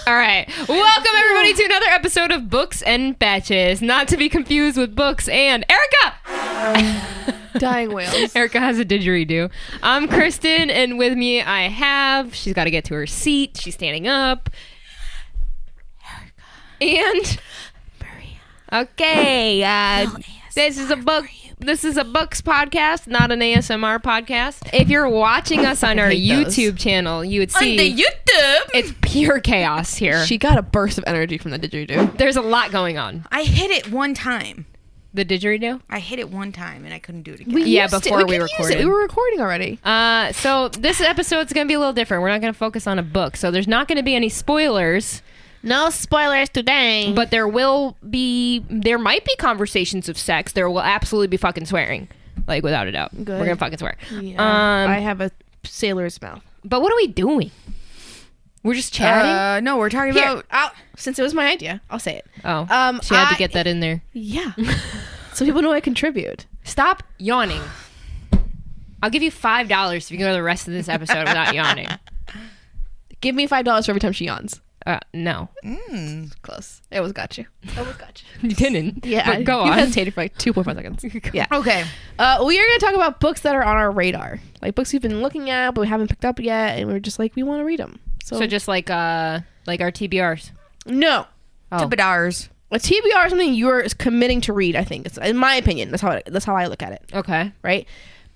All right. Welcome, everybody, to another episode of Books and Betches. Not to be confused with Books and Erica! Dying whales. Erica has a didgeridoo. I'm Kristin, and with me I have... She's got to get to her seat. She's standing up. Erica. And... Maria. Okay. This is a book... This is a books podcast, not an ASMR podcast. If you're watching us on our YouTube channel, you would see... On the YouTube? It's pure chaos here. She got a burst of energy from the didgeridoo. There's a lot going on. I hit it one time. The didgeridoo? I hit it one time and I couldn't do it again. Before we recorded. We were recording already. So this episode's going to be a little different. We're not going to focus on a book. So there's not going to be any spoilers. No spoilers today. But there might be conversations of sex. There will absolutely be fucking swearing. Like, without a doubt. Good. We're going to fucking swear. Yeah. I have a sailor's mouth. But what are we doing? We're just chatting? No, we're talking about... Since it was my idea, I'll say it. Oh. She had to get that in there. Yeah. So people know I contribute. Stop yawning. I'll give you $5 if you go the rest of this episode without yawning. Give me $5 for every time she yawns. No. Close. It almost got you. You didn't. Yeah. But go You on. hesitated for like 2.5 seconds. Yeah. Okay. We are going to talk about books that are on our radar. Like books we've been looking at, but we haven't picked up yet. And we're just like, we want to read them. So just like our TBRs. No. Oh. Tibidars. A TBR is something you're committing to read, I think. It's, in my opinion, that's how I look at it. Okay. Right?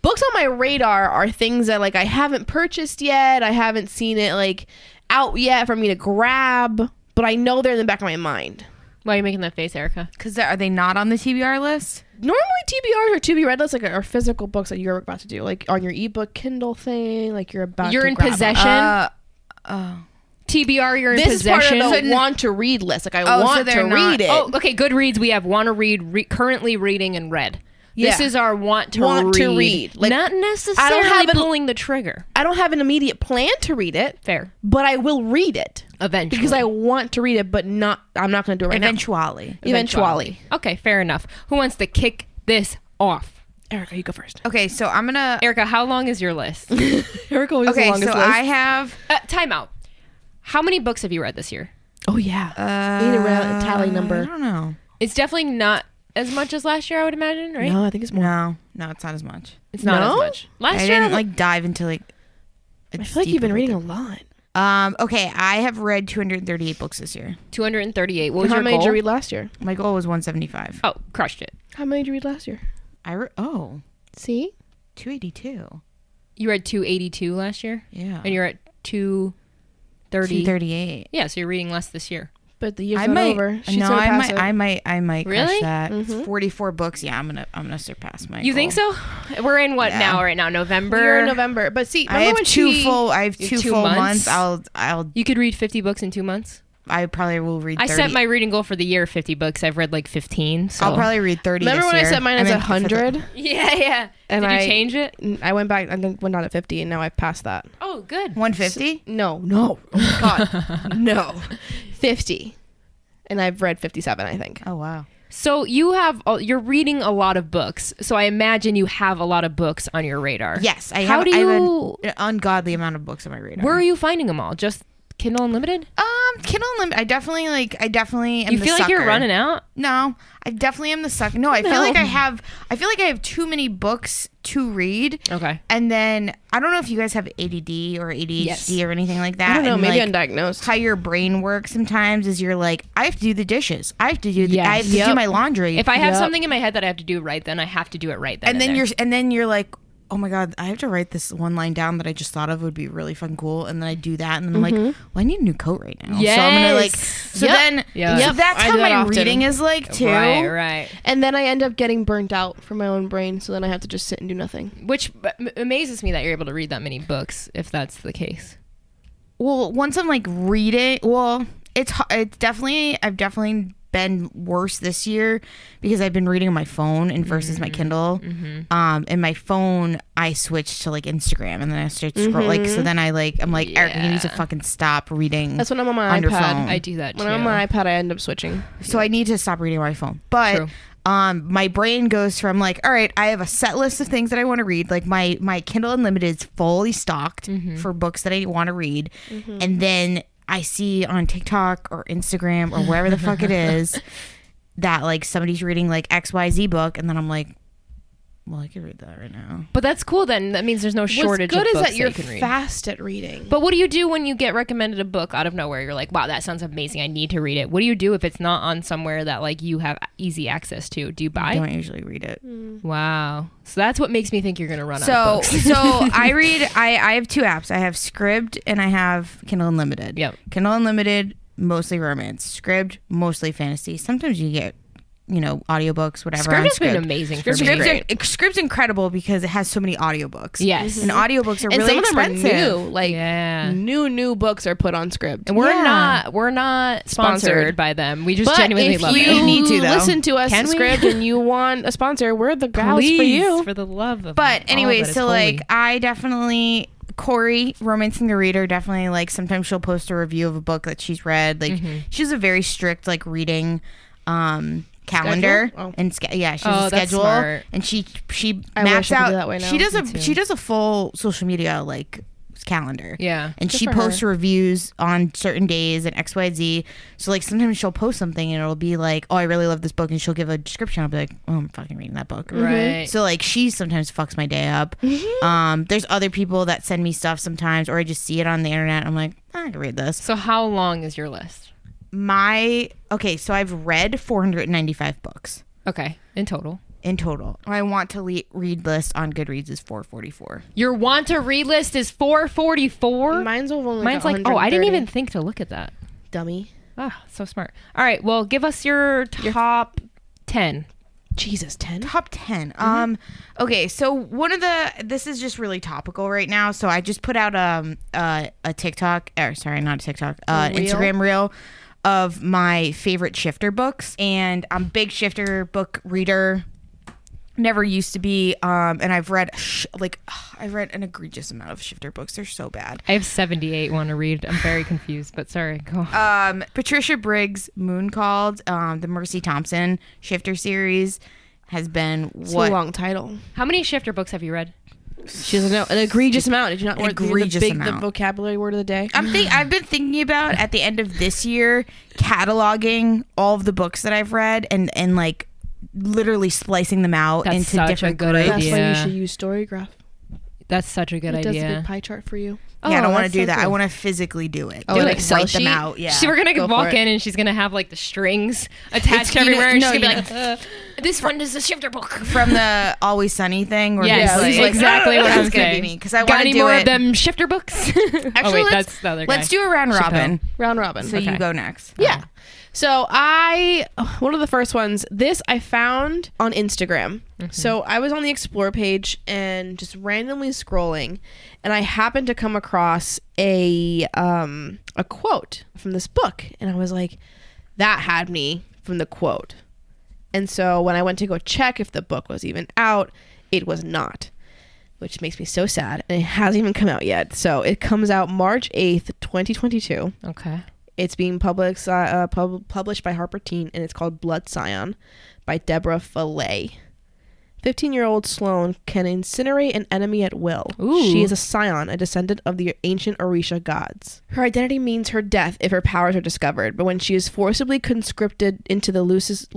Books on my radar are things that like I haven't purchased yet. I haven't seen it like out yet for me to grab, but I know they're in the back of my mind. Why are you making that face, Erica? Because are they not on the TBR list? Normally TBRs or to be read lists like are physical books that you're about to do, like on your ebook Kindle thing, like you're about You're to in grab possession. TBR, you're in This possession. is part of the want to read list. Like I want to read it. Oh, okay. Goodreads. We have want to read, currently reading, and read. Yeah. This is our want to read. Like, not necessarily pulling the trigger. I don't have an immediate plan to read it. Fair. But I will read it. Eventually. Because I want to read it, but I'm not going to do it right Eventually. now. Eventually. Okay, fair enough. Who wants to kick this off? Erica, you go first. Okay, so I'm going to... Erica, how long is your list? Erica always the longest list. I have... Time out. How many books have you read this year? Oh, yeah. Need a tally number. I don't know. It's definitely not as much as last year, I would imagine, right? No, I think it's more. No, it's not as much. It's not as much. Last year, I didn't dive into like... I feel like you've been reading a lot. Okay, I have read 238 books this year. 238. What was How your many goal? did you read last year? My goal was 175. Oh, crushed it. How many did you read last year? See? 282. You read 282 last year? Yeah. And you're at 230. 238. Yeah, so you're reading less this year. But the year's not over. She's gonna pass it. I might Really? crush that. Mm-hmm. 44 books. Yeah, I'm gonna surpass my You goal. think so? We're in what now? Right now, November. You're in November. But see, I have when two she... full months. months? I'll You could read 50 books in 2 months. I probably will read 30. I set my reading goal for the year 50 books. I've read like 15. So I'll probably read 30 Remember this when year. I set mine as 100? Yeah. And Did you change it? I went back and then went down to 50, and now I've passed that. Oh, good. 150? No. Oh my God. No. 50. And I've read 57, I think. Oh, wow. So you're reading a lot of books. So I imagine you have a lot of books on your radar. Yes, I How have. do I have you? an ungodly amount of books on my radar. Where are you finding them all? Just Kindle Unlimited? Kindle Unlimited. I definitely am. You the feel like you're sucker. running out? No, I definitely am the sucker. No, I feel like I have. I feel like I have too many books to read. Okay. And then I don't know if you guys have ADD or ADHD or anything like that. I don't know. And Maybe like, undiagnosed. how your brain works sometimes is you're like, I have to do the dishes. I have to do. Yes. I have to do my laundry. If I have Yep. something in my head that I have to do right, then I have to do it right then. and then you're like, oh my God, I have to write this one line down that I just thought of would be really fucking cool. And then I do that. And then I'm like, well, I need a new coat right now. Yes. So I'm going to like, so Yep. then, Yep. so that's I how do that my often. reading is like too. Right. And then I end up getting burnt out from my own brain, so then I have to just sit and do nothing. Which amazes me that you're able to read that many books, if that's the case. Well, once I'm like reading, well, it's definitely, I've definitely been worse this year because I've been reading on my phone and versus my Kindle. And my phone, I switched to like Instagram, and then I started to scroll. Like, so then I'm like, Erica, you need to fucking stop reading. That's when I'm on my on your iPad. phone. I do that too. When I'm on my iPad, I end up switching. So I need to stop reading on my phone. But True. my brain goes from like, all right, I have a set list of things that I want to read. Like my Kindle Unlimited is fully stocked for books that I want to read. And then I see on TikTok or Instagram or wherever the fuck it is that like somebody's reading like XYZ book, and then I'm like, well, I could read that right now. But that's cool then. That means there's no shortage of books What's good is that you're you can read. fast at reading. But what do you do when you get recommended a book out of nowhere? You're like, wow, that sounds amazing. I need to read it. What do you do if it's not on somewhere that like you have easy access to? Do you buy? I don't usually read it. Wow. So that's what makes me think you're going to run out of books. So I read, I have 2 apps. I have Scribd and I have Kindle Unlimited. Yep. Kindle Unlimited, mostly romance. Scribd, mostly fantasy. Sometimes you get, audiobooks, whatever. Scribd has been amazing for me. Scribd's incredible because it has so many audiobooks. Yes. And audiobooks are and really some of them expensive. are new. Like new books are put on Scribd. And we're not sponsored by them. We just genuinely love if it. you need to, though. listen to us Can we? Scribd and you want a sponsor, we're the gals for Please, you. for the love of But all anyway, that is so holy. like I definitely Corey, Romancing the Reader, definitely like sometimes she'll post a review of a book that she's read. Like she has a very strict like reading calendar and she has a schedule smart. and she I maps wish I could out do that way now. she does a full social media like calendar. Yeah. And Good she for posts her. reviews on certain days and XYZ. So like sometimes she'll post something and it'll be like, oh, I really love this book, and she'll give a description. I'll be like, oh, I'm fucking reading that book. Right. So like she sometimes fucks my day up. There's other people that send me stuff sometimes, or I just see it on the internet. I'm like, I can read this. So how long is your list? So I've read 495 books Okay. In total. My want to read list on Goodreads is 444. Your want to read list is 444? Mine's only Mine's like, oh, I didn't even think to look at that. dummy. Ah, so smart. All right. Well, give us your top 10. Jesus, 10. Top 10. Okay, so this is just really topical right now. So I just put out a TikTok, or sorry, not a TikTok, Instagram reel of my favorite shifter books, and I'm a big shifter book reader. Never used to be, and I've read I've read an egregious amount of shifter books. They're so bad. I have 78 want to read. I'm very confused, but sorry. Go on. Patricia Briggs' Moon Called, the Mercy Thompson shifter series has been It's a long title. How many shifter books have you read? She doesn't know. An egregious amount. Did you not An want egregious the amount. vocabulary word of the day? I've been thinking about at the end of this year cataloging all of the books that I've read and like literally splicing them out That's into such a different good groups. That's why you idea. should use Storygraph. That's such a good It does a idea. big pie chart for you. Yeah, I don't want to that's do so that. I cool. want to physically do it. Oh, Do an it, Excel write them sheet? out. Yeah. So we're gonna Go walk for it. in and she's gonna have like the strings attached everywhere, and she's gonna be like, "This one is a shifter book." From the Always Sunny thing. Where Yes, it's like, exactly what I'm that's gonna saying. be me because I Got want to any do more it. of them shifter books? Actually, oh wait, let's, that's the other guy. let's do a round robin. Round robin. So you go next. Yeah. So one of the first ones, this I found on Instagram. So I was on the Explore page and just randomly scrolling, and I happened to come across a quote from this book, and I was like, that had me from the quote. And so when I went to go check if the book was even out, it was not, which makes me so sad, and it hasn't even come out yet. So it comes out March 8th, 2022. Okay. It's being published by Harper Teen, and it's called Blood Scion by Deborah Fillet. 15-year-old Sloane can incinerate an enemy at will. Ooh. She is a scion, a descendant of the ancient Orisha gods. Her identity means her death if her powers are discovered, but when she is forcibly conscripted into the Lucas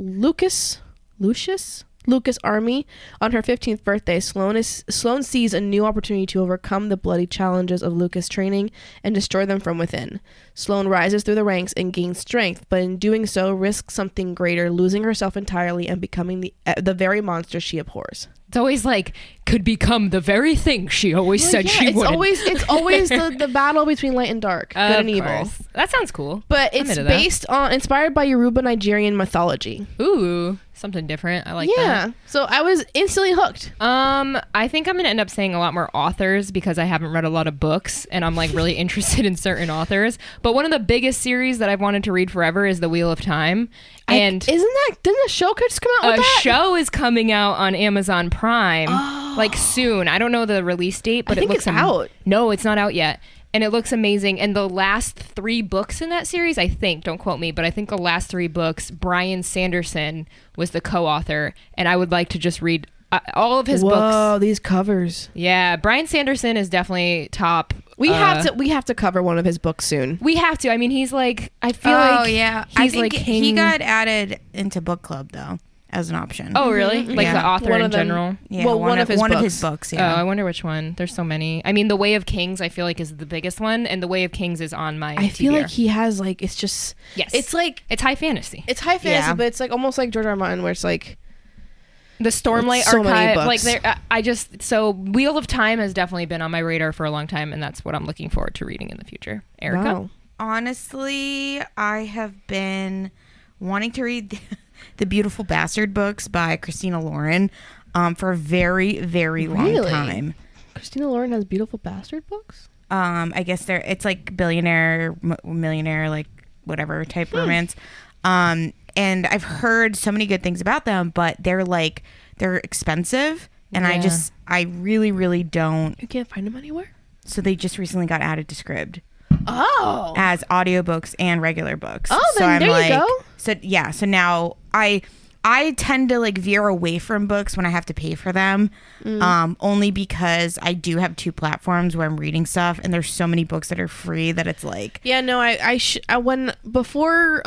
army on her 15th birthday, Sloane sees a new opportunity to overcome the bloody challenges of Lucas training and destroy them from within. Sloane rises through the ranks and gains strength, but in doing so risks something greater, losing herself entirely and becoming the very monster she abhors. It's always like could become the very thing she always said she would. It's always the battle between light and dark, good and evil. That sounds cool. But I'm it's into that. inspired by Yoruba Nigerian mythology. Ooh, something different. I like that. Yeah. So I was instantly hooked. I think I'm gonna end up saying a lot more authors because I haven't read a lot of books and I'm like really interested in certain authors. But one of the biggest series that I've wanted to read forever is The Wheel of Time. And didn't a show just come out with a that? show is coming out on Amazon Prime like soon. I don't know the release date, but I think it looks it's out. No, it's not out yet. And it looks amazing. And the last 3 books in that series, I think, don't quote me, but I think the last 3 books, Brian Sanderson was the co-author. And I would like to just read All of his books. Whoa, these covers. Yeah, Bryan Sanderson is definitely top. We have to cover one of his books soon. We have to. I mean, he's like, I feel like yeah. he's I think like king. he got added into book club though as an option. Oh, really? Like Yeah. the author One in of them- general? yeah. well, one of his books. Oh, Yeah. I wonder which one. There's so many. I mean, The Way of Kings, I feel like, is the biggest one, and The Way of Kings is on my I feel TBR. like he has like it's just Yes. it's like It's high fantasy. it's high fantasy, Yeah. but it's like almost like George R. R. Martin, where it's like The Stormlight so many Archive, like books. so Wheel of Time has definitely been on my radar for a long time, and that's what I'm looking forward to reading in the future. Erica? wow. Honestly, I have been wanting to read the Beautiful Bastard books by Christina Lauren for a very, very long Really? time. Christina Lauren has Beautiful Bastard books. I guess it's like billionaire, millionaire, like whatever type romance. And I've heard so many good things about them, but they're expensive, and Yeah. I really, really don't. You can't find them anywhere. So they just recently got added to Scribd Oh, as audiobooks and regular books. Oh, so then there you go. So yeah, so now I tend to like veer away from books when I have to pay for them, only because I do have 2 platforms where I'm reading stuff, and there's so many books that are free that it's like, yeah. No, I when before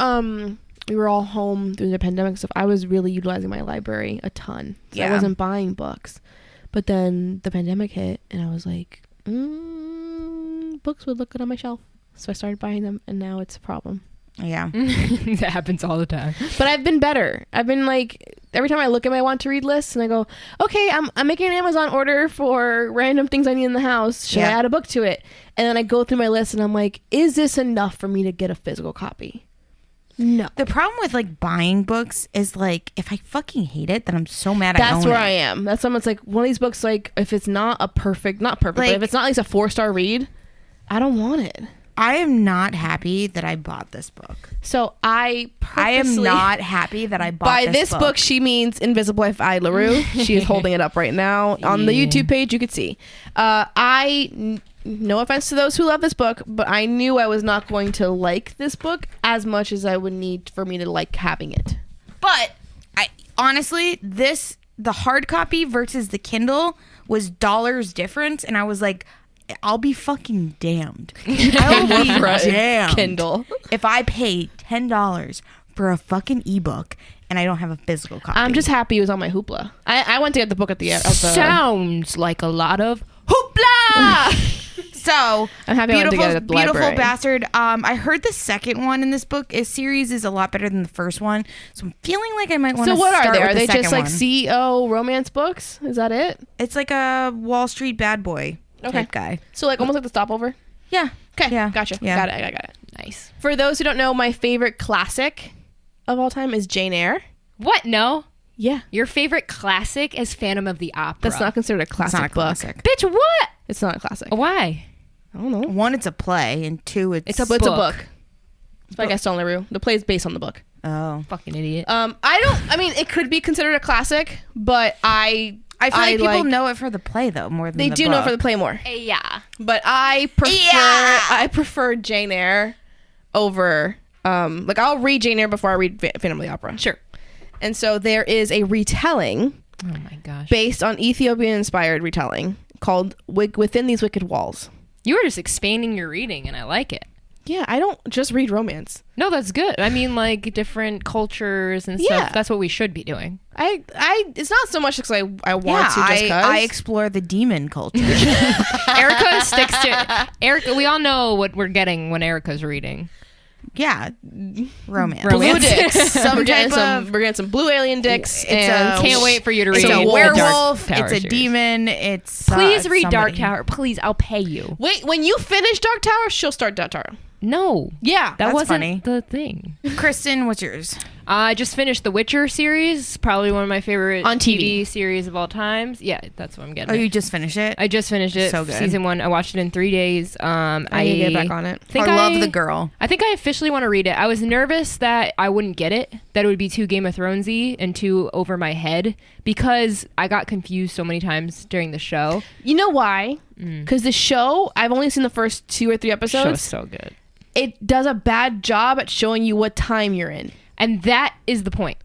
we were all home through the pandemic stuff, I was really utilizing my library a ton. So I Yeah. wasn't buying books, but then the pandemic hit, and I was like, books would look good on my shelf, so I started buying them, and now it's a problem. yeah. That happens all the time. But I've been better. I've been like, every time I look at my want to read list and I go, okay, I'm making an Amazon order for random things I need in the house. Should I Yeah. add a book to it? And then I go through my list and I'm like, is this enough for me to get a physical copy? No. The problem with like buying books is like, if I fucking hate it, then I'm so mad I That's own where it. I am. That's someone's like, one of these books, like, if it's not not perfect, but Like- if it's not at least a 4-star read, I don't want it. I am not happy that I bought this book. So I I am purposely- not happy that I bought By this book, she means Invisible If I LaRue. She is holding it up right now. On the Yeah. YouTube page, you could see. No offense to those who love this book, but I knew I was not going to like this book as much as I would need for me to like having it. But I honestly, the hard copy versus the Kindle was dollars difference, and I was like, I'll be fucking damned. I will be damned Kindle. if I pay $10 for a fucking ebook and I don't have a physical copy. I'm just happy it was on my Hoopla. I went to get the book at the Sounds like a lot of hoopla. So I'm happy I went to get it at the Beautiful library. Bastard. I heard the second one in this book series is a lot better than the first one, so I'm feeling like I might want So to. what are start they? with Are the they just second like one. CEO romance books? Is that it? It's like a Wall Street bad boy type guy. So like almost like the Stopover? Yeah. Okay. Yeah. Gotcha. Yeah. Got it. I got it. Nice. For those who don't know, my favorite classic of all time is Jane Eyre. What? No. Yeah. Your favorite classic is Phantom of the Opera. That's not considered a It's classic not a book. classic. Bitch, what? It's not a classic. Why? I don't know. One, it's a play, and 2, it's It's a But it's a book. book. It's by Gaston Leroux. The play is based on the book. Oh. Fucking idiot. I mean, it could be considered a classic, but I I feel like people like- know it for the play though more than they the do know book. for the play more. Yeah. But I prefer Jane Eyre over like I'll read Jane Eyre before I read Phantom of the Opera. Sure. And so there is a retelling Oh my gosh. based on Ethiopian inspired retelling called Within These Wicked Walls. You were just expanding your reading, and I like it. Yeah, I don't just read romance. No, that's good. I mean, like different cultures and Yeah. stuff. That's what we should be doing. I it's not so much because I want Yeah, to just because. I explore the demon culture. Erica sticks to Erica. We all know what we're getting when Erica's reading. Yeah, romance. Blue Romance. dicks. Some we're getting type of- we're getting some blue alien dicks. It's and a- Can't wait for you to It's read a the werewolf. Dark Tower It's a series. demon. It's Please read Dark somebody. Tower. Please, I'll pay you. Wait, when you finish Dark Tower, she'll start Dark Tower. No, Yeah, that That's wasn't funny. the thing. Kristen, what's yours? I just finished The Witcher series. Probably one of my favorite On TV. series of all times. Yeah, that's what I'm getting. Oh, at. you just finished it? I just finished it. So good. Season 1. I watched it in 3 days. I need to get back on it. Think I love the girl. I think I officially want to read it. I was nervous that I wouldn't get it, that it would be too Game of Thronesy and too over my head, because I got confused so many times during the show. You know why? Because the show, I've only seen the first 2 or 3 The show's episodes. so good. It does a bad job at showing you what time you're in. And that is the point.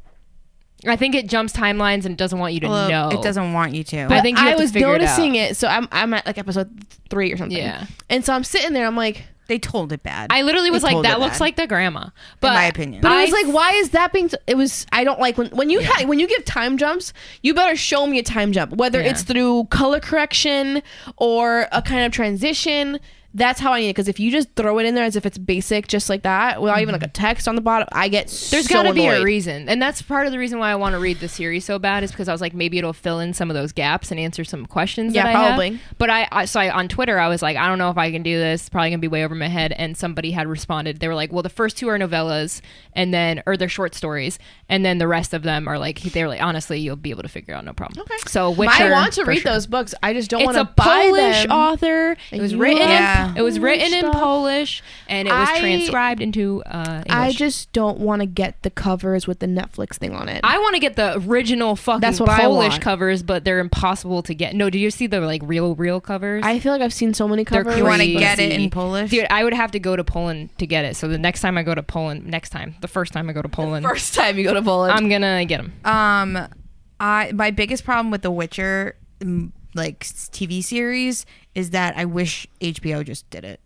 I think it jumps timelines and doesn't want you to know. It doesn't want you to. But I think you have to was figure noticing it out. it. So I'm at like episode 3 or something. Yeah. And so I'm sitting there. I'm like, they told it bad. I literally was They like, told that it looks bad. like the grandma. But in my opinion. but it was like, why is that being? It was. I don't like when you when you give time jumps. You better show me a time jump, whether it's through color correction or a kind of transition. That's how I need it. Because if you just throw it in there as if it's basic, just like that, without even like a text on the bottom, I get there's so got to be a annoyed. reason, and that's part of the reason why I want to read the series so bad, is because I was like, maybe it'll fill in some of those gaps and answer some questions. Yeah, that I probably. have. But I on Twitter I was like, I don't know if I can do this. It's probably gonna be way over my head. And somebody had responded. They were like, well, the first 2 are novellas, and then they're short stories, and then the rest of them are like, they were like, honestly, you'll be able to figure out, no problem. Okay. So Witcher, I want to for read sure. those books. I just don't It's want to a buy Polish them. author. It was You written. love It was written in stuff. Polish, and it was transcribed into English. I just don't want to get the covers with the Netflix thing on it. I want to get the original fucking That's what I Polish want. covers, but they're impossible to get. No, did you see the like real covers? I feel like I've seen so many They're covers. you want to crazy. get it in Polish? Dude, I would have to go to Poland to get it. So the next time I go to Poland, the first time I go to Poland, First time you go to Poland. I'm gonna get them. My biggest problem with The Witcher, like TV series, is that I wish HBO just did it.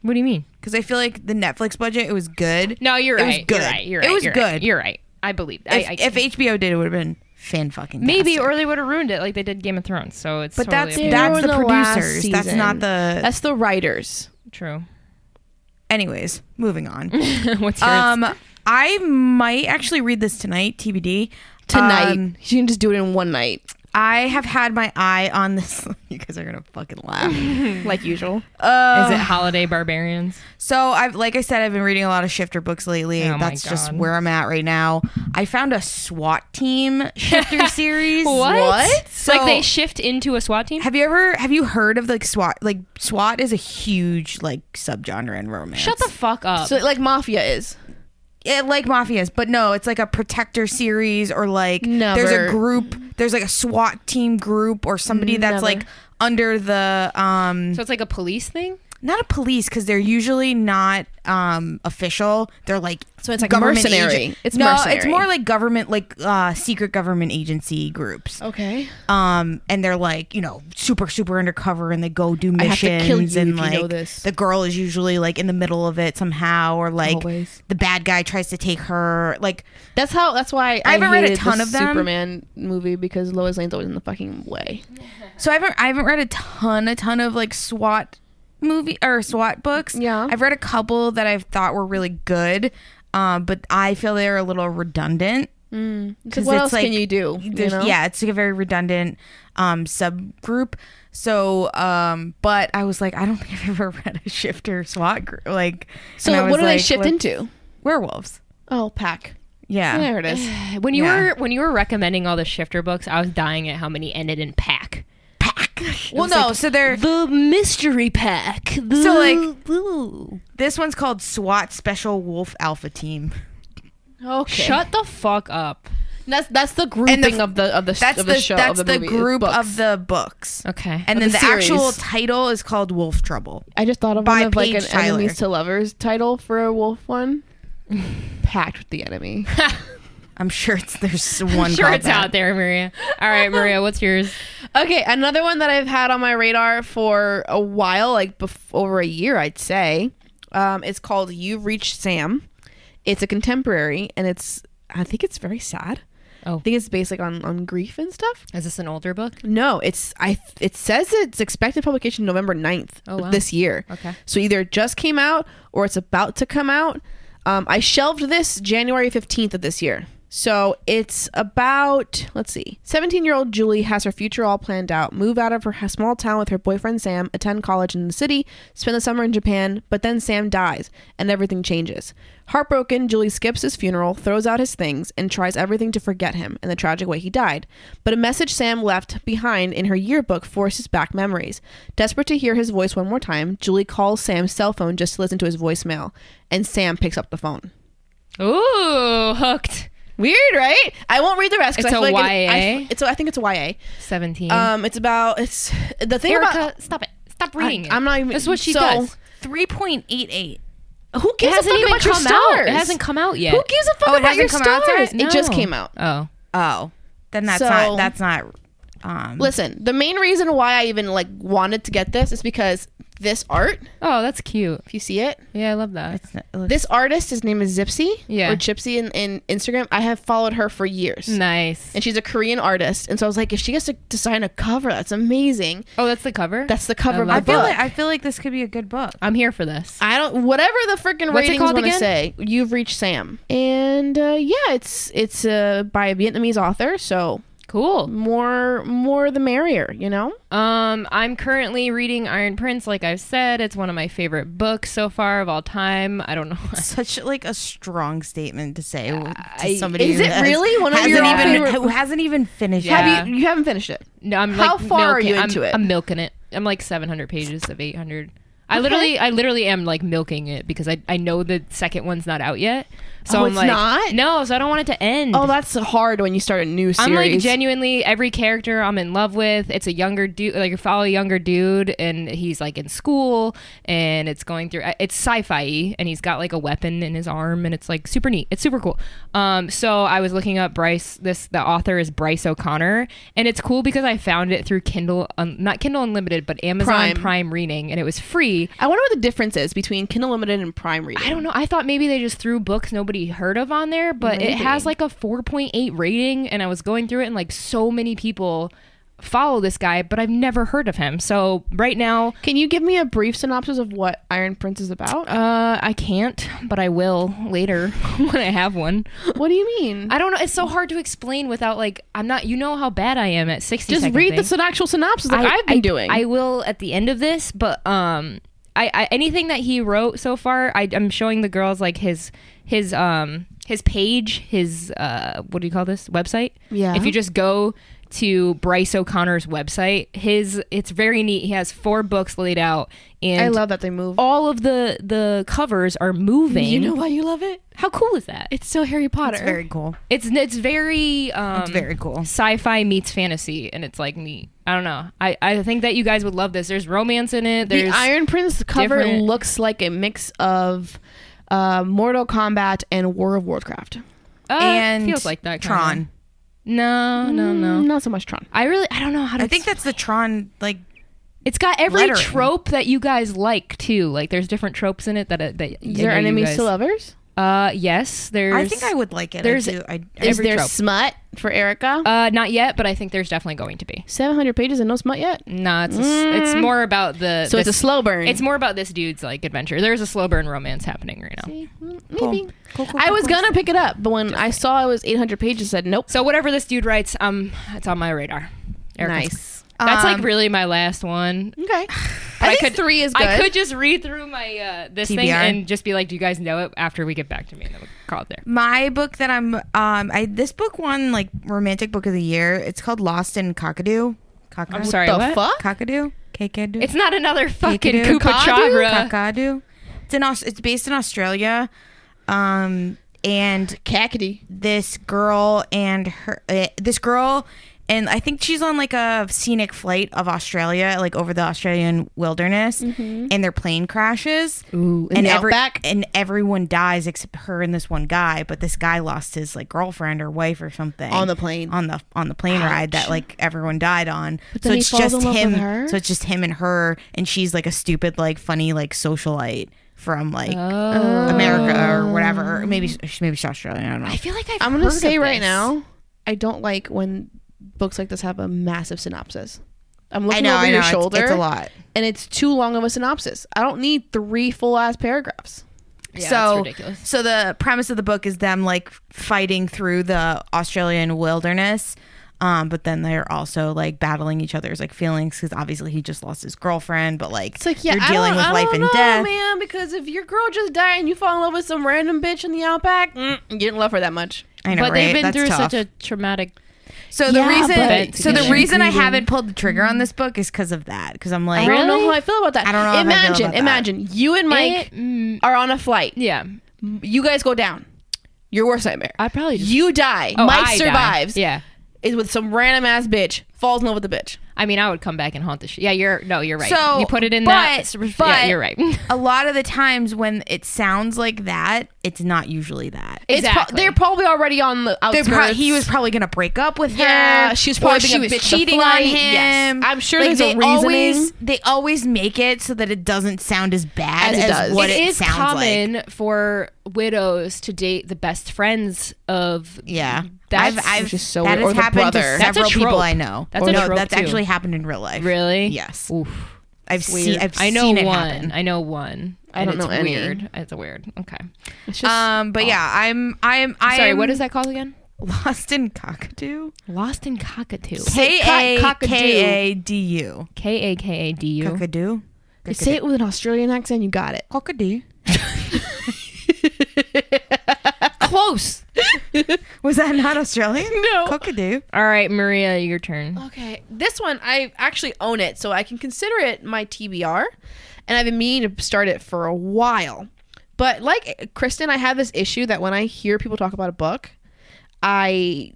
What do you mean? Because I feel like the Netflix budget, it was good. No, you're It right. was good. You're right. You're right. It was you're good. Right. You're right. I believe. If HBO did, it would have been fan-fucking-tastic. Maybe, or they would have ruined it like they did Game of Thrones. So it's But totally that's up the They were in the last producers. That's season. not the... That's the writers. to you. True. Anyways, moving on. What's yours? I might actually read this tonight, TBD. Tonight. You can just do it in one night. I have had my eye on this. You guys are gonna fucking laugh. Like usual. Is it Holiday Barbarians? So like I said, I've been reading a lot of shifter books lately. Oh my That's just God. where I'm at right now. I found a SWAT team shifter series. What? So like they shift into a SWAT team? have you heard of like SWAT? Like SWAT is a huge like subgenre in romance. Shut the fuck up. So like Mafia is. Like mafias, but no, it's like a protector series, or like Never. there's a group, there's like a SWAT team group or somebody that's Never. like under the so it's like a police thing? not a police, because they're usually not official. They're like, So it's like government mercenary. agent. It's no, mercenary. it's more like government, like secret government agency groups. Okay. And they're like, super undercover, and they go do I have missions. to kill you and if you like know this. the girl is usually like in the middle of it somehow, or like Always. the bad guy tries to take her. Like, That's why I haven't read a hated ton the of them. Superman movie, because Lois Lane's always in the fucking way. so I haven't read a ton of like SWAT movie or SWAT books. Yeah. I've read a couple that I've thought were really good, but I feel they're a little redundant. So what else can you do? Yeah, it's like a very redundant subgroup. So, but I was like, I don't think I've ever read a shifter SWAT group. Like, So and I was what do they like, shift what- into? Werewolves. Oh, pack. Yeah. There it is. When you Yeah. were recommending all the shifter books, I was dying at how many ended in pack. Well, no, so they're The mystery pack. So, like, this one's called SWAT Special Wolf Alpha Team. Okay. Shut the fuck up. That's the grouping of the That's of the show. That's of the the movie, group books. of the books. Okay. And Of then the the series. actual title is called Wolf Trouble. I just thought of by one of like an Paige Tyler. enemies to lovers title for a wolf one. Packed with the enemy. I'm sure there's one. Sure, called it's that. out there, Maria. All right, Maria, what's yours? Okay, another one that I've had on my radar for a while, like over a year, I'd say. It's called You've Reached Sam. It's a contemporary, and I think it's very sad. Oh. I think it's based like on grief and stuff. Is this an older book? No, it says it's expected publication November 9th Oh, wow. this year. Okay. So either it just came out or it's about to come out. I shelved this January 15th of this year. So it's about, 17-year-old Julie has her future all planned out, move out of her small town with her boyfriend Sam, attend college in the city, spend the summer in Japan, but then Sam dies and everything changes. Heartbroken, Julie skips his funeral, throws out his things, and tries everything to forget him and the tragic way he died. But a message Sam left behind in her yearbook forces back memories. Desperate to hear his voice one more time, Julie calls Sam's cell phone just to listen to his voicemail, and Sam picks up the phone. Ooh, hooked. Weird, right? I won't read the rest because It's I feel a like YA? I think it's a YA. 17. It's the thing Erica, about. stop it. Stop reading it. I'm not even. That's what she so, does. 3.88. Who It gives a hasn't fuck even about your come out. stars? It hasn't come out yet. Who gives a fuck Oh, it about your hasn't come out stars? yet? It just No. came out. Oh. Oh, then that's not. Listen, the main reason why I even like wanted to get this is because this art. Oh, that's cute. If you see it, yeah, I love that. This artist, his name is Zipsy, yeah, or Gypsy in Instagram. I have followed her for years. Nice. And she's a Korean artist, and so I was like, if she gets to design a cover, that's amazing. Oh, that's the cover. That's the cover of the book. I feel like this could be a good book. I'm here for this. I don't. Whatever the freaking What's it ratings called want to again? say, you've reached Sam, and yeah, it's by a Vietnamese author, so. Cool. More the merrier, you know? I'm currently reading Iron Prince, like I've said. It's one of my favorite books so far of all time. I don't know. Such like a strong statement to say to somebody is it really one of your favorite who hasn't even finished Yeah. it. You haven't finished it? No, I'm How like far are milking, you into it? I'm milking it. I'm like 700 pages of 800. I literally am like milking it because I know the second one's not out yet. So I'm it's like, not? no, so I don't want it to end. Oh, that's hard when you start a new series. I'm like genuinely every character I'm in love with. It's a younger dude, like you follow a younger dude, and he's like in school, and it's going through. It's sci-fi, and he's got like a weapon in his arm, and it's like super neat. It's super cool. So I was looking up Bryce. The author is Bryce O'Connor, and it's cool because I found it through Kindle, not Kindle Unlimited, but Amazon Prime Reading, and it was free. I wonder what the difference is between Kindle Unlimited and Prime Reading. I don't know. I thought maybe they just threw books nobody heard of on there, but it has like a 4.8 rating, and I was going through it, and like so many people follow this guy, but I've never heard of him. So right now, can you give me a brief synopsis of what Iron Prince is about? I can't, but I will later when I have one. What do you mean? I don't know. It's so hard to explain without like I'm not. You know how bad I am at 60. Just read the actual synopsis like I've been doing. I will at the end of this, but I anything that he wrote so far, I'm showing the girls like his page, his what do you call this website? Yeah. If you just go to Bryce O'Connor's website, it's very neat. He has 4 books laid out, and I love that they move. all of the covers are moving. You know why you love it? How cool is that? It's so Harry Potter. It's very cool. It's very It's very cool. Sci-fi meets fantasy, and it's like neat. I don't know. I think that you guys would love this. There's romance in it. There's the Iron Prince cover different- looks like a mix of Mortal Kombat and War of Warcraft. and feels like that kinda. Tron. No. Not so much Tron. I don't know how to. I think that's the Tron like. It's got every lettering. trope that you guys like too. Like there's different tropes in it that Is there enemies to lovers? Yes, there's. I think I would like it. There's Is every there trope. smut for Erica? Not yet, but I think there's definitely going to be. 700 pages and no smut yet? No, it's more about the. So it's a slow burn. It's more about this dude's like adventure. There's a slow burn romance happening right now. Maybe. Cool, I was gonna pick it up, but when I saw it was 800 pages, I said nope. So whatever this dude writes, it's on my radar. Erica's- Nice. That's like really my last one. Okay. But I think 3 is good. I could just read through my this thing TBR. and just be like, "Do you guys know it?" After we get back to me, and then we'll call it there. My book that this book won like romantic book of the year. It's called Lost in Kakadu. I'm sorry, the what? fuck? Kakadu. Kakadu. It's not another fucking Kakadu. Koopa Chabra. Kakadu. It's based in Australia. And Cackety. this girl and I think she's on like a scenic flight of Australia, like over the Australian wilderness, and their plane crashes. Ooh, in the outback? And everyone dies except her and this one guy. But this guy lost his like girlfriend or wife or something On the plane. on the plane ride that like everyone died on. But So then he it's falls just in love with him. her? So it's just him and her, and she's like a stupid like funny like socialite from like America or whatever. Or maybe she's Australian. I don't know. I feel like I'm gonna say right now, I don't like when books like this have a massive synopsis. I'm looking over your shoulder. It's a lot. And it's too long of a synopsis. I don't need 3 full ass paragraphs. Yeah, So it's ridiculous. So the premise of the book is them like fighting through the Australian wilderness, but then they're also like battling each other's like feelings because obviously he just lost his girlfriend, but like It's like, yeah, you're dealing with life and death. man, because if your girl just died and you fall in love with some random bitch in the outback, you didn't love her that much. I know, But right? they've been That's through tough. such a traumatic. So the but- reason I haven't pulled the trigger on this book is because of that. Because I'm like, I don't know how I feel about that. I don't know how I feel about that. Imagine you and Mike are on a flight. Yeah, You guys go down. Your worst nightmare. I'd probably just. You die. Oh, Mike I die. survives. Yeah. Is with some random ass bitch. falls in love with the bitch. I mean, I would come back and haunt the Yeah, you're right. So, you put it in but yeah, you're right. a lot of the times when it sounds like that, it's not usually that. Exactly. They're probably already on the outskirts. He was probably gonna break up with her. Yeah, she was probably she being a was bitch to cheating flight. on him. Yes. I'm sure Like, there's a reasoning. They always make it so that it doesn't sound as bad As it does. what It it is sounds common like. for widows to date the best friends of. Yeah, That's which is so that weird. Or has the happened to brother. That's a several people trope. I know. That's a no, trope, that's too. actually happened in real life. Really? Yes. Oof. I've seen I know it one. happen. I know one. I don't know any. Weird. It's weird. Okay. It's just But yeah, I'm Sorry, what is that called again? Lost in Cockatoo. Lost in Cockatoo. Kakadu. Kakadu. Cockatoo. You say it with an Australian accent, you got it. Cockatoo. Close. Was that not Australian? No. Cockatoo. All right, Maria, your turn. Okay, this one I actually own it, so I can consider it my TBR, and I've been meaning to start it for a while. But like Kristin, I have this issue that when I hear people talk about a book, I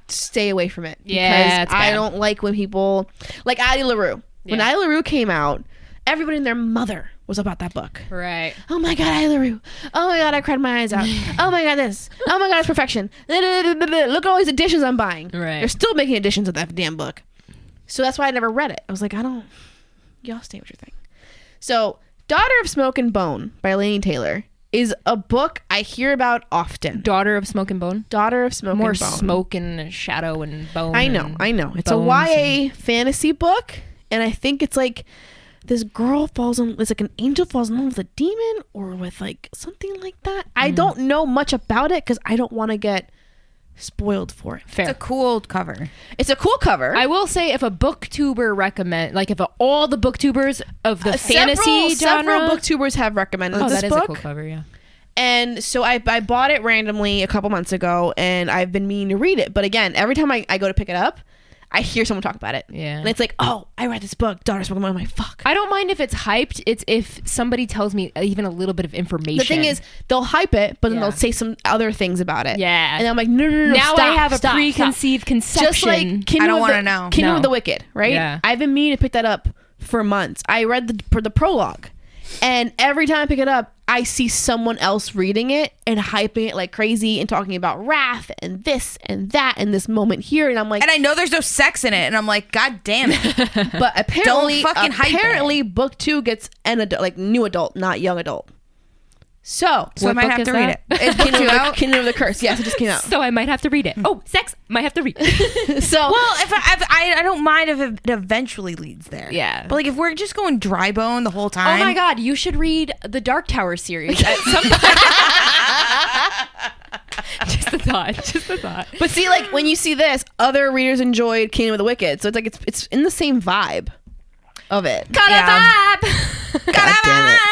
stay away from it. Yeah, it's because I bad. don't like when people like Addie LaRue. When Yeah. Addie LaRue came out, everybody and their mother was about that book. Right. Oh my god, Addie LaRue. Oh my god, I cried my eyes out. Oh my god, this. Oh my god, it's perfection. Look at all these editions I'm buying. Right. They're still making editions of that damn book. So that's why I never read it. I was like, y'all stay with your thing. So, Daughter of Smoke and Bone by Laini Taylor is a book I hear about often. Daughter of Smoke and Bone. Daughter of Smoke More and Bone. smoke and shadow and bone. I know. It's a bones YA fantasy book, and I think it's like this girl it's like an angel falls in love with a demon or with like something like that. I don't know much about it because I don't want to get spoiled for it. Fair. It's a cool cover. It's a cool cover. I will say, if a booktuber all the booktubers of the fantasy several genre, booktubers have recommended this that is book. a cool cover. Yeah. And so I bought it randomly a couple months ago, and I've been meaning to read it. But again, every time I go to pick it up, I hear someone talk about it. Yeah. And it's like, oh, I read this book, Daughter of Smoke and Bone. I'm like, fuck. I don't mind if it's hyped. It's if somebody tells me even a little bit of information. The thing is, they'll hype it, but then Yeah. they'll say some other things about it. Yeah. And I'm like, no, now stop, I have stop, a preconceived stop. conception. Just like Kingdom I don't want wanna to know. Kingdom No. of the Wicked, right? Yeah. I've been meaning to pick that up for months. I read the prologue, and every time I pick it up, I see someone else reading it and hyping it like crazy and talking about wrath and this and that and this moment here, and I'm like, And I know there's no sex in it, and I'm like, God damn it. but apparently, Don't fucking hype book 2 gets an adult, like new adult, not young adult. So So I What might book have is to read that? it. It's book two out. Kingdom of the Curse. Yes, it just came out. so I might have to read it. Oh, sex. Might have to read. So Well, if I don't mind if it eventually leads there. Yeah. But like if we're just going dry bone the whole time. Oh my God, you should read the Dark Tower series at some point. Just a thought. Just a thought. but see, like when you see this, other readers enjoyed Kingdom of the Wicked, so it's like it's in the same vibe of it. Got Yeah. a vibe. God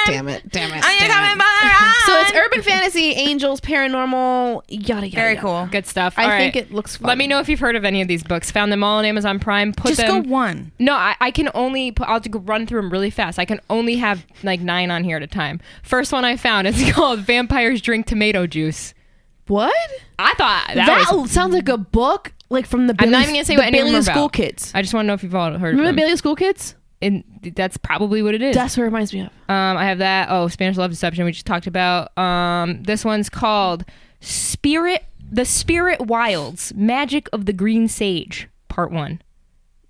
damn it. Are you coming by? So it's urban fantasy, angels, paranormal, yada yada. Very yada. cool. Good stuff. I All think right. it looks fun. Let me know if you've heard of any of these books. Found them all on Amazon Prime. Just go one. No, I can only I'll just run through them really fast. I can only have like 9 on here at a time. First one I found is called Vampires Drink Tomato Juice. What? I thought That was. sounds like a book, like from the I'm not Bailey, even gonna say the what any of Bailey them are School about. Kids. I just want to know if you've all heard Remember of the them. Bailey School Kids? And that's probably what it is. That's what it reminds me of. I have that. Oh, Spanish Love Deception, we just talked about. This one's called The Spirit Wilds, Magic of the Green Sage, Part 1.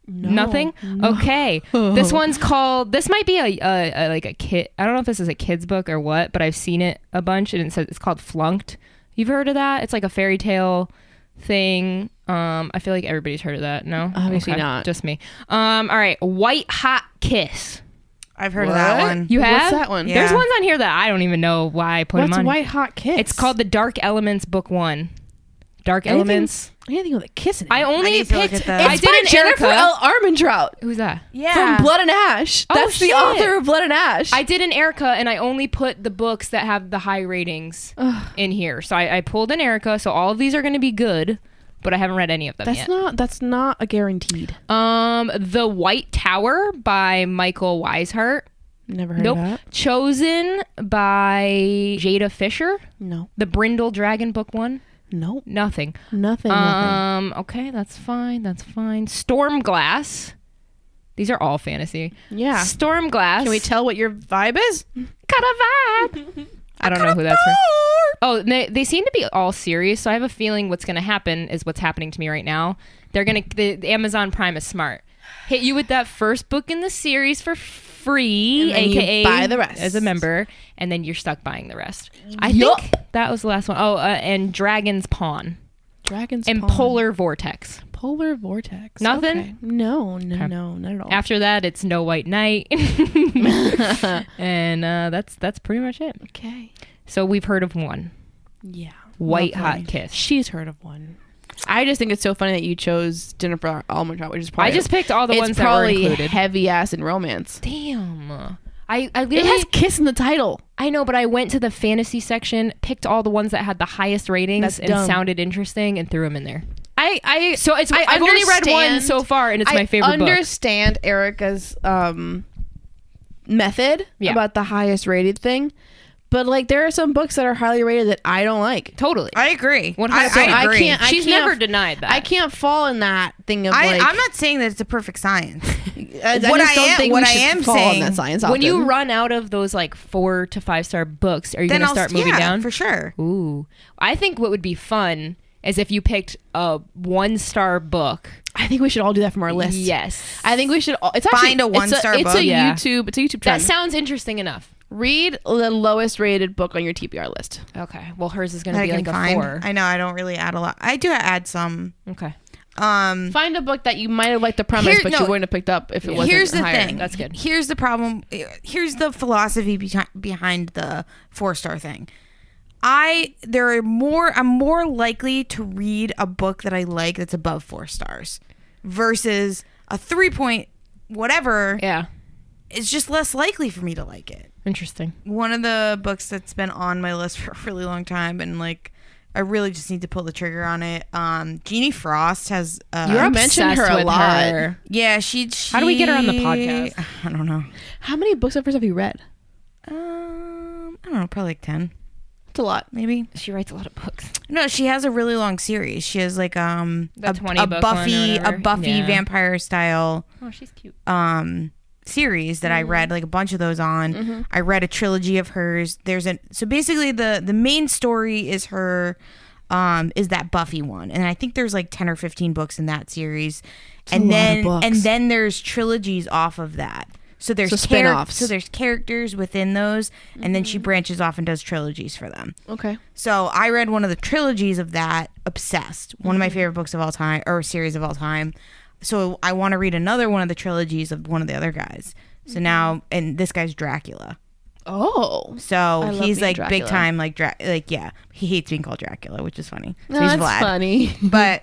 Nothing? Okay. This one's called, this might be a like a kid, I don't know if this is a kid's book or what, but I've seen it a bunch, and it says it's called Flunked. You've heard of that? It's like a fairy tale thing. I feel like everybody's heard of that. No? Obviously not. Just me. All right. White Hot Kiss. I've heard of that What? one. You have? What's that one? Yeah. There's ones on here that I don't even know why I put them What's on. White Hot Kiss? It's called The Dark Elements Book 1. Dark Elements. Anything with a kiss in it. I only need to look picked. at that. I It's did by an Jennifer Erica. L. Armentrout Who's that? Yeah. from Blood and Ash. Oh, That's the shit. author of Blood and Ash. I did an Erica, and I only put the books that have the high ratings in here. So I pulled an Erica. So all of these are going to be good, but I haven't read any of them yet. That's not a guaranteed. The White Tower by Michael Weishart. Never heard Nope. of that. Chosen by Jada Fisher. No. The Brindle Dragon Book 1. Nope. Nothing. Nothing. Okay, that's fine. Stormglass. These are all fantasy. Yeah. Stormglass. Can we tell what your vibe is? Cut a vibe. I don't know who that's from. Oh, they seem to be all serious, so I have a feeling what's going to happen is what's happening to me right now. The Amazon Prime is smart. Hit you with that first book in the series for free, aka you buy the rest as a member, and then you're stuck buying the rest. I think that was the last one. Oh, and Dragon's Pawn. And Polar Vortex. Polar Vortex. Nothing? Okay. No, not at all. After that, it's No White Knight. And that's pretty much it. Okay. So we've heard of one. Yeah. White Hot Kiss. She's heard of one. I just think it's so funny that you chose Dinner for Almond Trout, which is probably... I just picked all the ones that were included. It's probably heavy ass in romance. Damn. I literally... It has kiss in the title. I know, but I went to the fantasy section, picked all the ones that had the highest ratings and sounded interesting, and threw them in there. I've only read one so far, and it's my favorite book. I understand Erica's method about the highest rated thing, but like there are some books that are highly rated that I don't like. Totally, I agree. 100%. I agree. She's never denied that. I can't fall in that thing of I'm not saying that it's a perfect science. What I am saying, that science when you run out of those like 4 to 5 star books, are you going to start moving down? For sure. Ooh, I think what would be fun is if you picked a 1-star book. I think we should all do that from our list. Yes, I think we should. Find a 1-star book. It's a YouTube trend. That sounds interesting enough. Read the lowest rated book on your TBR list. Okay. Well, hers is going to be like a 4. I know. I don't really add a lot. I do add some. Okay. Find a book that you might have liked the premise, but you wouldn't have picked up if it wasn't Here's the higher. thing. That's good. Here's the problem. Here's the philosophy behind the 4-star thing. I'm more likely to read a book that I like that's above 4 stars versus a 3 whatever. Yeah. It's just less likely for me to like it. Interesting. One of the books that's been on my list for a really long time, and like I really just need to pull the trigger on it. Jeannie Frost has. You mentioned her a lot. Yeah, she. How do we get her on the podcast? I don't know. How many books of hers have you read? I don't know, probably like 10. It's a lot, maybe. She writes a lot of books. No, she has a really long series. She has like a Buffy vampire style. Oh, she's cute. Series that I read like a bunch of those on. I read a trilogy of hers. So basically the main story is her is that Buffy one, and I think there's like 10 or 15 books in that series. And then there's trilogies off of that. So there's spin-offs. So there's characters within those, and then she branches off and does trilogies for them. Okay. So I read one of the trilogies of that, obsessed. One of my favorite books of all time, or series of all time. So I want to read another one of the trilogies of one of the other guys. So now, and this guy's Dracula. Oh. So he's like Dracula. big time, like yeah. He hates being called Dracula, which is funny. So No, he's that's Vlad. funny. But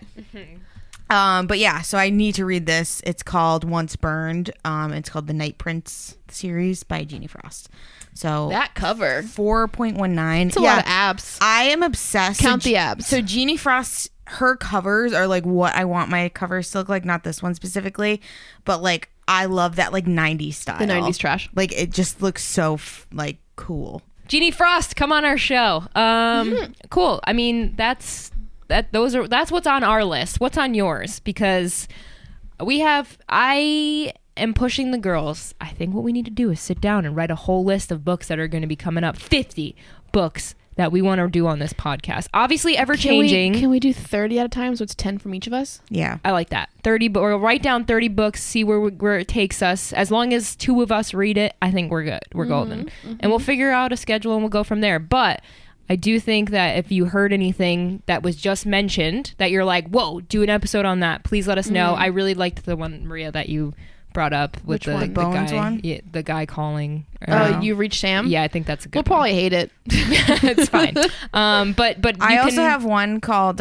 yeah. So I need to read this. It's called Once Burned. It's called The Night Prince series by Jeannie Frost. So that cover 4.19. It's a lot of abs. I am obsessed. Count the abs. So Jeannie Frost, her covers are like what I want my covers to look like. Not this one specifically, but like I love that like 90s style. The 90s trash. Like it just looks so like cool. Jeannie Frost, come on our show. Cool. I mean, that's what's on our list. What's on yours? Because I am pushing the girls. I think what we need to do is sit down and write a whole list of books that are going to be coming up. 50 books that we want to do on this podcast. Obviously ever changing. Can we do 30 at a time, so it's 10 from each of us? Yeah. I like that. 30, but we'll write down 30 books, see where it takes us. As long as 2 of us read it, I think we're good. We're golden. And we'll figure out a schedule and we'll go from there. But I do think that if you heard anything that was just mentioned that you're like, whoa, do an episode on that, please let us know. I really liked the one, Maria, that you brought up with the Bones guy, one? Yeah, the guy calling. You reached Sam? Yeah, I think that's a good We'll probably hate it. It's fine. But I also have one called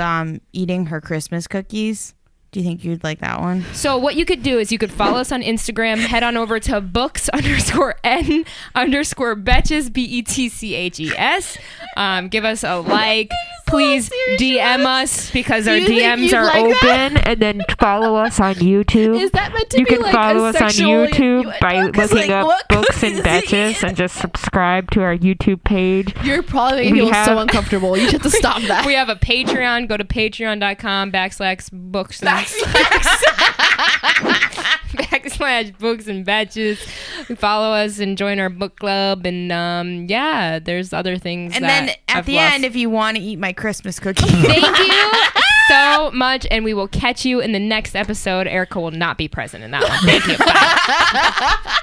Eating Her Christmas Cookies. Do you think you'd like that one? So what you could do is you could follow us on Instagram, head on over to books_n_Betches, BETCHES. Give us a like. please DM us because our You think DMs you'd are like open, and then follow us on YouTube. Is that meant to You be can like follow a us on sexual YouTube innuendo? by 'Cause, looking like, up what Books and is Betches it? and just subscribe to our YouTube page. You're probably making We people have- so uncomfortable. You have to stop that. We have a Patreon. Go to patreon.com/books and /books and Betches. Follow us and join our book club, and yeah, there's other things. And that then at I've the lost. end, if you want to eat my Christmas cookie. Thank you so much, and we will catch you in the next episode. Erica will not be present in that one. Thank you. Bye.